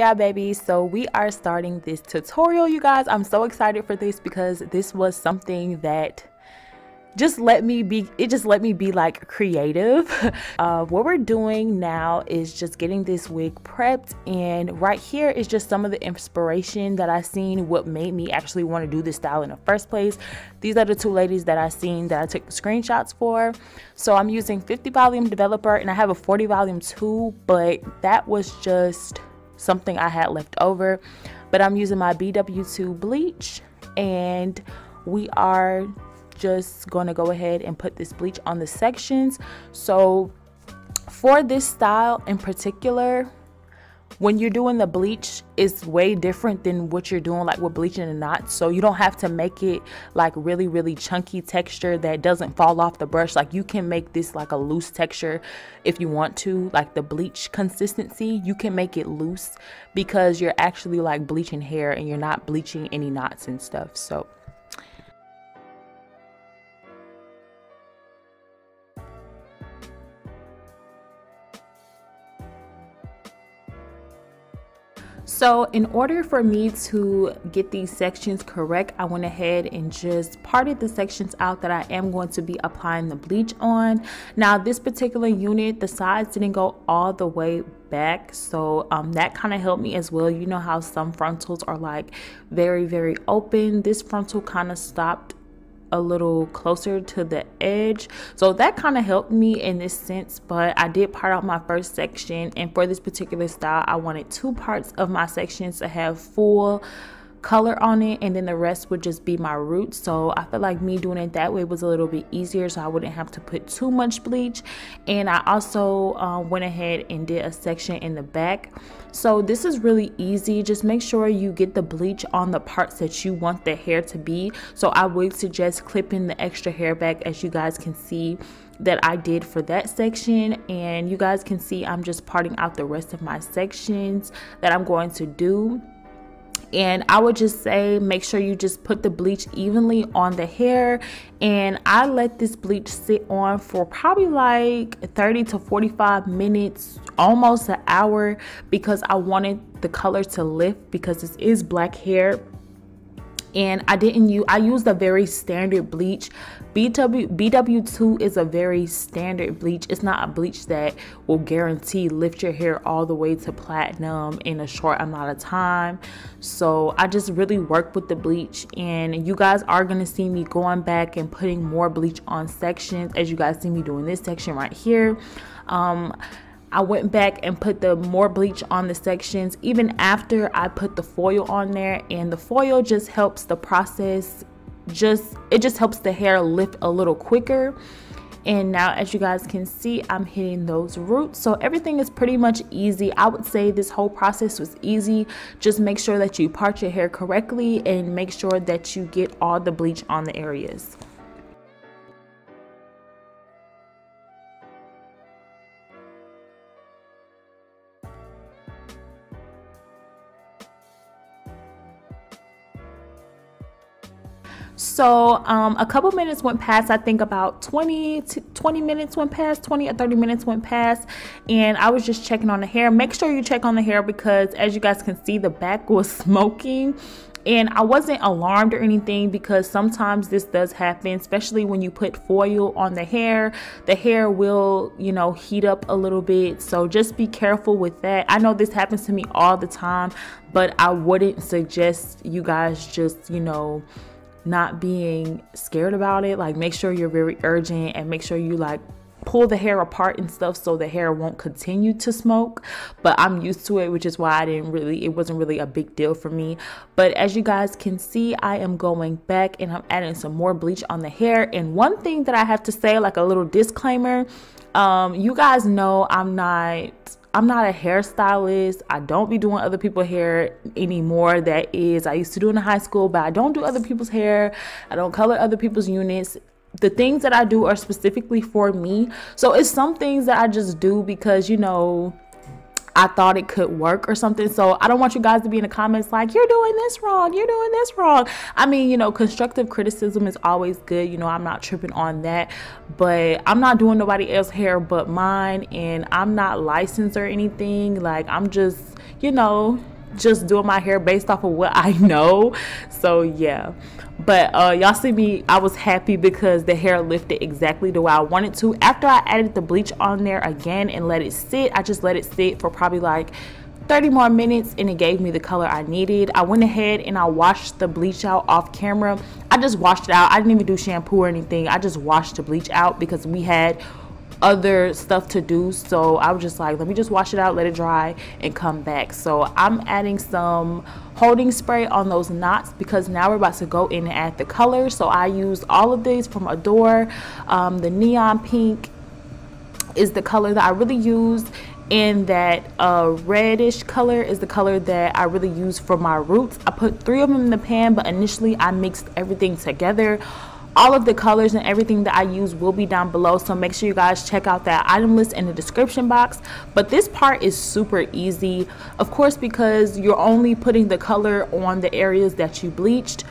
Yeah, baby, so we are starting this tutorial, you guys. I'm so excited for this because this was something that just let me be like creative. What we're doing now is just getting this wig prepped, and right here is just some of the inspiration that I seen, what made me actually want to do this style in the first place. These are the two ladies that I seen that I took screenshots for. So I'm using 50 volume developer and I have a 40 volume too, but that was just something I had left over. But I'm using my BW2 bleach, and we are just going to go ahead and put this bleach on the sections. So for this style in particular, when you're doing the bleach, it's way different than what you're doing like with bleaching and knots. So you don't have to make it like really chunky texture that doesn't fall off the brush. Like you can make this like a loose texture if you want to, like the bleach consistency, you can make it loose because you're actually like bleaching hair and you're not bleaching any knots and stuff. So in order for me to get these sections correct, I went ahead and just parted the sections out that I am going to be applying the bleach on. Now this particular unit, the sides didn't go all the way back, so that kind of helped me as well. You know how some frontals are like very open. This frontal kind of stopped a little closer to the edge, so that kind of helped me in this sense. But I did part out my first section, and for this particular style I wanted 2 parts of my sections to have full color on it, and then the rest would just be my roots. So I feel like me doing it that way was a little bit easier, so I wouldn't have to put too much bleach. And I also went ahead and did a section in the back. So this is really easy. Just make sure you get the bleach on the parts that you want the hair to be. So I would suggest clipping the extra hair back, as you guys can see that I did for that section. And you guys can see I'm just parting out the rest of my sections that I'm going to do. And I would just say make sure you just put the bleach evenly on the hair, and I let this bleach sit on for probably like 30 to 45 minutes, almost an hour, because I wanted the color to lift because this is black hair. And I used a very standard bleach. BW2 is a very standard bleach. It's not a bleach that will guarantee lift your hair all the way to platinum in a short amount of time. So I just really worked with the bleach, and you guys are going to see me going back and putting more bleach on sections, as you guys see me doing this section right here. I went back and put the more bleach on the sections even after I put the foil on there, and the foil just helps the process, it just helps the hair lift a little quicker. And now, as you guys can see, I'm hitting those roots. So everything is pretty much easy. I would say this whole process was easy. Just make sure that you part your hair correctly and make sure that you get all the bleach on the areas. So a couple minutes went past. I think about 20 minutes went past, 20 or 30 minutes went past, and I was just checking on the hair. Make sure you check on the hair because, as you guys can see, the back was smoking. And I wasn't alarmed or anything because sometimes this does happen, especially when you put foil on the hair. The hair will, you know, heat up a little bit. So just be careful with that. I know this happens to me all the time, but I wouldn't suggest you guys just, you know, not being scared about it. Like, make sure you're very urgent and make sure you like pull the hair apart and stuff so the hair won't continue to smoke. But I'm used to it, which is why it wasn't really a big deal for me. But as you guys can see, I am going back and I'm adding some more bleach on the hair. And one thing that I have to say, like a little disclaimer, you guys know I'm not a hairstylist. I don't be doing other people's hair anymore. That is, I used to do it in high school, but I don't do other people's hair. I don't color other people's units. The things that I do are specifically for me. So it's some things that I just do because, you know, I thought it could work or something. So I don't want you guys to be in the comments like, you're doing this wrong, you're doing this wrong. I mean, you know, constructive criticism is always good. You know, I'm not tripping on that, but I'm not doing nobody else's hair but mine, and I'm not licensed or anything. Like, I'm just, you know, just doing my hair based off of what I know. So yeah, but y'all see me, I was happy because the hair lifted exactly the way I wanted to. After I added the bleach on there again and let it sit, I just let it sit for probably like 30 more minutes and it gave me the color I needed. I went ahead and I washed the bleach out off camera. I just washed it out. I didn't even do shampoo or anything. I just washed the bleach out because we had other stuff to do, so I was just like, let me just wash it out, let it dry, and come back. So I'm adding some holding spray on those knots because now we're about to go in and add the color. So I used all of these from Adore. The neon pink is the color that I really used, and that reddish color is the color that I really use for my roots. I put 3 of them in the pan, but initially I mixed everything together. All of the colors and everything that I use will be down below, so make sure you guys check out that item list in the description box. But this part is super easy, of course, because you're only putting the color on the areas that you bleached.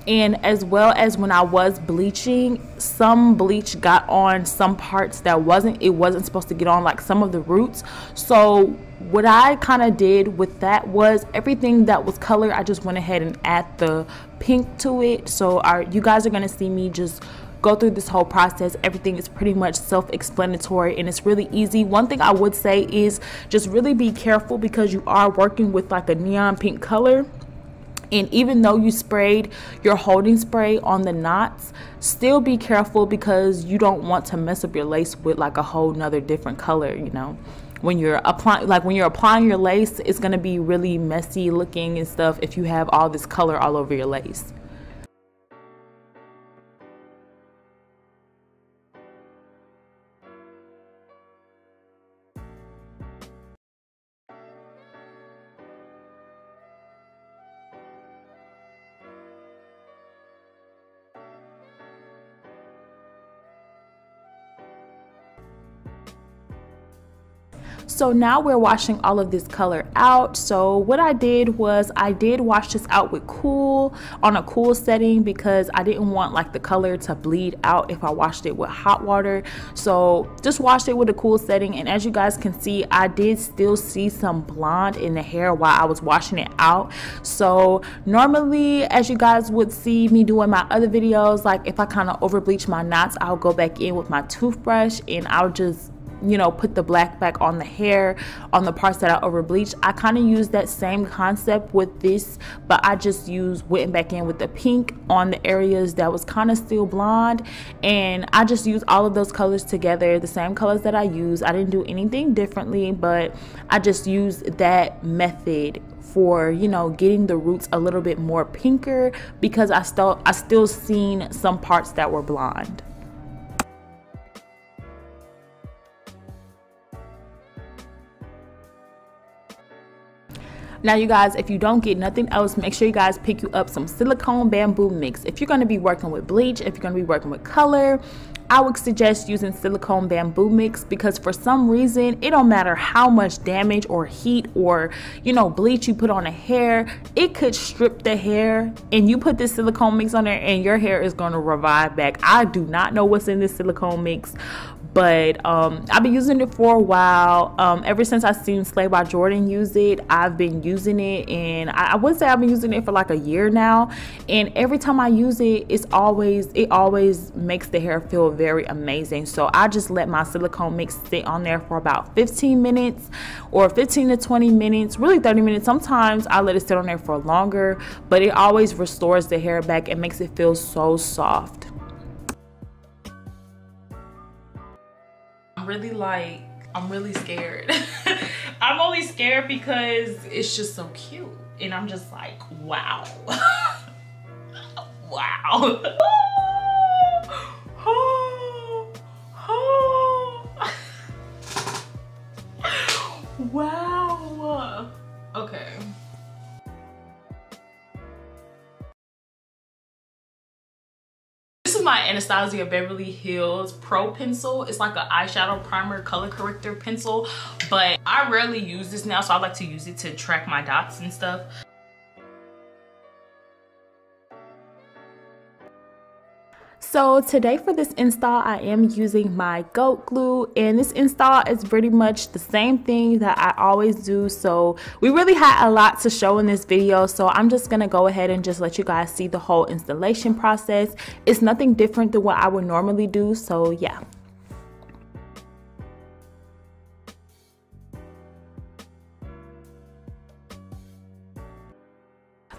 And as well as when I was bleaching, some bleach got on some parts that it wasn't supposed to get on, like some of the roots. So what I kind of did with that was everything that was color, I just went ahead and add the pink to it. So you guys are going to see me just go through this whole process. Everything is pretty much self-explanatory and it's really easy. One thing I would say is just really be careful because you are working with like a neon pink color. And even though you sprayed your holding spray on the knots, still be careful because you don't want to mess up your lace with like a whole nother different color, you know. When you're applying your lace, it's going to be really messy looking and stuff if you have all this color all over your lace. So now we're washing all of this color out. So what I did was I did wash this out with on a cool setting because I didn't want like the color to bleed out if I washed it with hot water. So just washed it with a cool setting, and as you guys can see, I did still see some blonde in the hair while I was washing it out. So normally, as you guys would see me doing my other videos, like if I kind of over bleach my knots, I'll go back in with my toothbrush and I'll just, you know, put the black back on the hair on the parts that I over bleached. I kind of used that same concept with this, but I just went back in with the pink on the areas that was kind of still blonde, and I just used all of those colors together, the same colors that I used. I didn't do anything differently, but I just used that method for, you know, getting the roots a little bit more pinker because I still seen some parts that were blonde. Now you guys, if you don't get nothing else, make sure you guys pick you up some silicone bamboo mix. If you're going to be working with bleach, if you're going to be working with color, I would suggest using silicone bamboo mix because for some reason, it don't matter how much damage or heat or, you know, bleach you put on a hair, it could strip the hair, and you put this silicone mix on there and your hair is going to revive back. I do not know what's in this silicone mix, but I've been using it for a while. Ever since I seen Slay by Jordan use it, I've been using it, and I would say I've been using it for like a year now, and every time I use it, it always makes the hair feel very amazing. So I just let my silicone mix sit on there for about 15 minutes or 15 to 20 minutes, really 30 minutes. Sometimes I let it sit on there for longer, but it always restores the hair back and makes it feel so soft. I'm really scared. I'm only scared because it's just so cute, and I'm just like, wow. Wow. Wow. Okay. This is my Anastasia Beverly Hills Pro Pencil. It's like an eyeshadow primer color corrector pencil, but I rarely use this now, so I like to use it to track my dots and stuff. So today for this install, I am using my G.O.A.T glue, and this install is pretty much the same thing that I always do. So we really had a lot to show in this video, so I'm just gonna go ahead and just let you guys see the whole installation process. It's nothing different than what I would normally do, so yeah.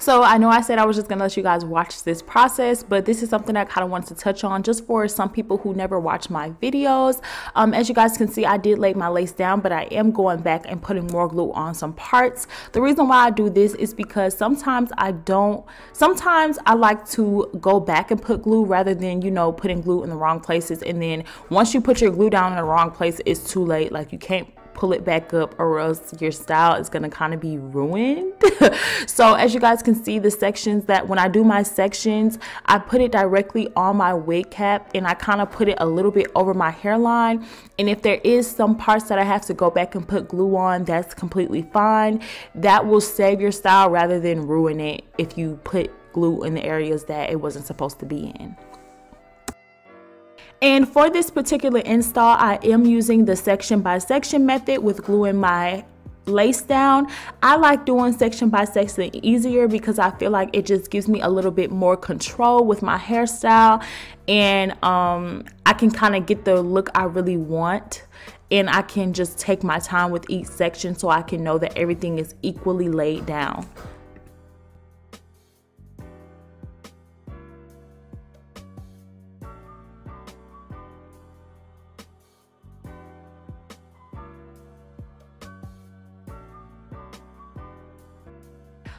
So I know I said I was just gonna let you guys watch this process, but this is something I kind of wanted to touch on just for some people who never watch my videos. As you guys can see, I did lay my lace down, but I am going back and putting more glue on some parts. The reason why I do this is because sometimes I like to go back and put glue rather than, you know, putting glue in the wrong places. And then once you put your glue down in the wrong place, it's too late. Like, you can't pull it back up or else your style is gonna kind of be ruined. So as you guys can see, the sections that when I do my sections, I put it directly on my wig cap and I kind of put it a little bit over my hairline. And if there is some parts that I have to go back and put glue on, that's completely fine. That will save your style rather than ruin it if you put glue in the areas that it wasn't supposed to be in. And for this particular install, I am using the section by section method with gluing my lace down. I like doing section by section easier because I feel like it just gives me a little bit more control with my hairstyle, and I can kind of get the look I really want, and I can just take my time with each section so I can know that everything is equally laid down.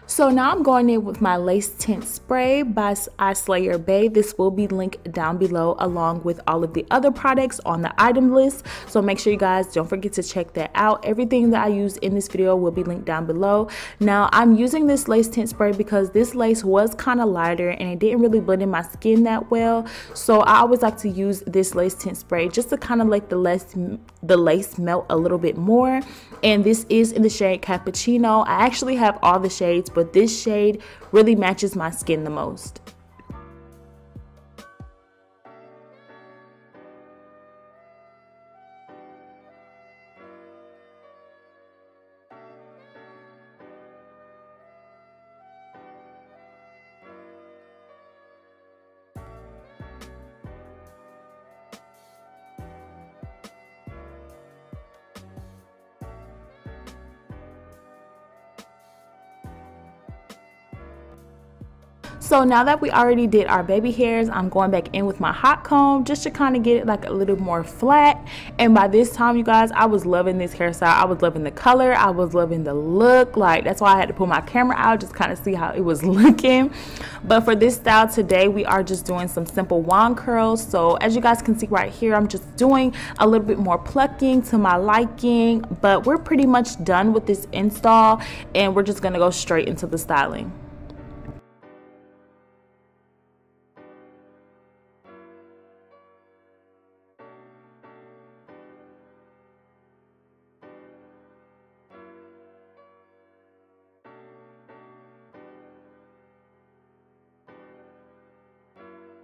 So now I'm going in with my lace tint spray by Eullair Bay. This will be linked down below along with all of the other products on the item list. So make sure you guys don't forget to check that out. Everything that I use in this video will be linked down below. Now I'm using this lace tint spray because this lace was kind of lighter and it didn't really blend in my skin that well. So I always like to use this lace tint spray just to kind of let the lace melt a little bit more. And this is in the shade Cappuccino. I actually have all the shades, but this shade really matches my skin the most. So now that we already did our baby hairs, I'm going back in with my hot comb just to kind of get it like a little more flat. And by this time, you guys, I was loving this hairstyle. I was loving the color. I was loving the look. Like, that's why I had to pull my camera out just kind of see how it was looking. But for this style today, we are just doing some simple wand curls. So as you guys can see right here, I'm just doing a little bit more plucking to my liking. But we're pretty much done with this install and we're just going to go straight into the styling.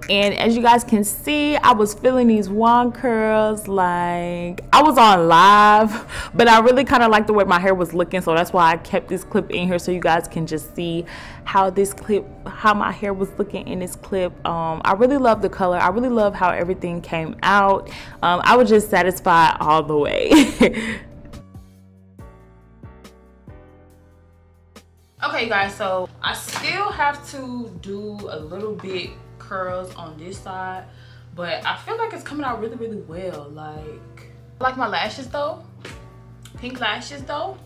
And as you guys can see, I was feeling these wand curls like I was on live, but I really kind of like the way my hair was looking, so that's why I kept this clip in here so you guys can just see how my hair was looking in this clip. I really love the color. I really love how everything came out. I was just satisfied all the way. Okay, guys, so I still have to do a little bit curls on this side, but I feel like it's coming out really, really well. Like, I like my lashes though, pink lashes though.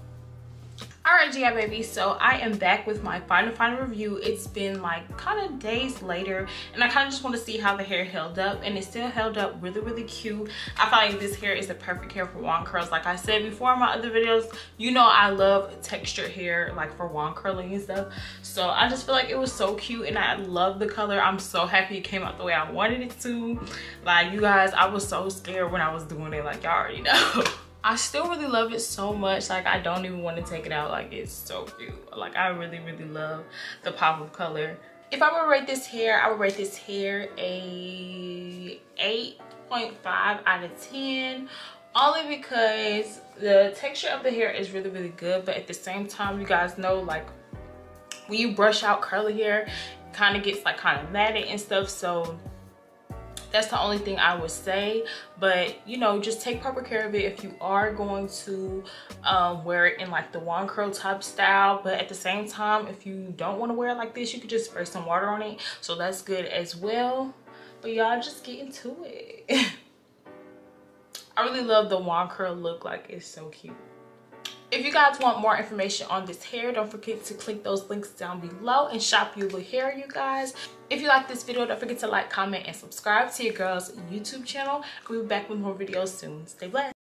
All right, G.O.A.T baby, so I am back with my final review. It's been like kind of days later, and I kind of just want to see how the hair held up, and it still held up really, really cute. I feel like this hair is the perfect hair for wand curls. Like I said before in my other videos, you know I love textured hair like for wand curling and stuff. So I just feel like it was so cute, and I love the color. I'm so happy it came out the way I wanted it to. Like, you guys, I was so scared when I was doing it, like y'all already know. I still really love it so much. Like, I don't even want to take it out. Like, it's so cute. Like, I really, really love the pop of color If I were to rate this hair, I would rate this hair a 8.5 out of 10. Only because the texture of the hair is really, really good. But at the same time, you guys know, like, when you brush out curly hair, it kind of gets like kind of matted and stuff. So that's the only thing I would say. But you know, just take proper care of it if you are going to wear it in like the wand curl type style. But at the same time, if you don't want to wear it like this, you could just spray some water on it, so that's good as well. But y'all, just get into it. I really love the wand curl look. Like, it's so cute. If you guys want more information on this hair, don't forget to click those links down below and shop Eullair hair, you guys. If you like this video, don't forget to like, comment, and subscribe to your girl's YouTube channel. We'll be back with more videos soon. Stay blessed.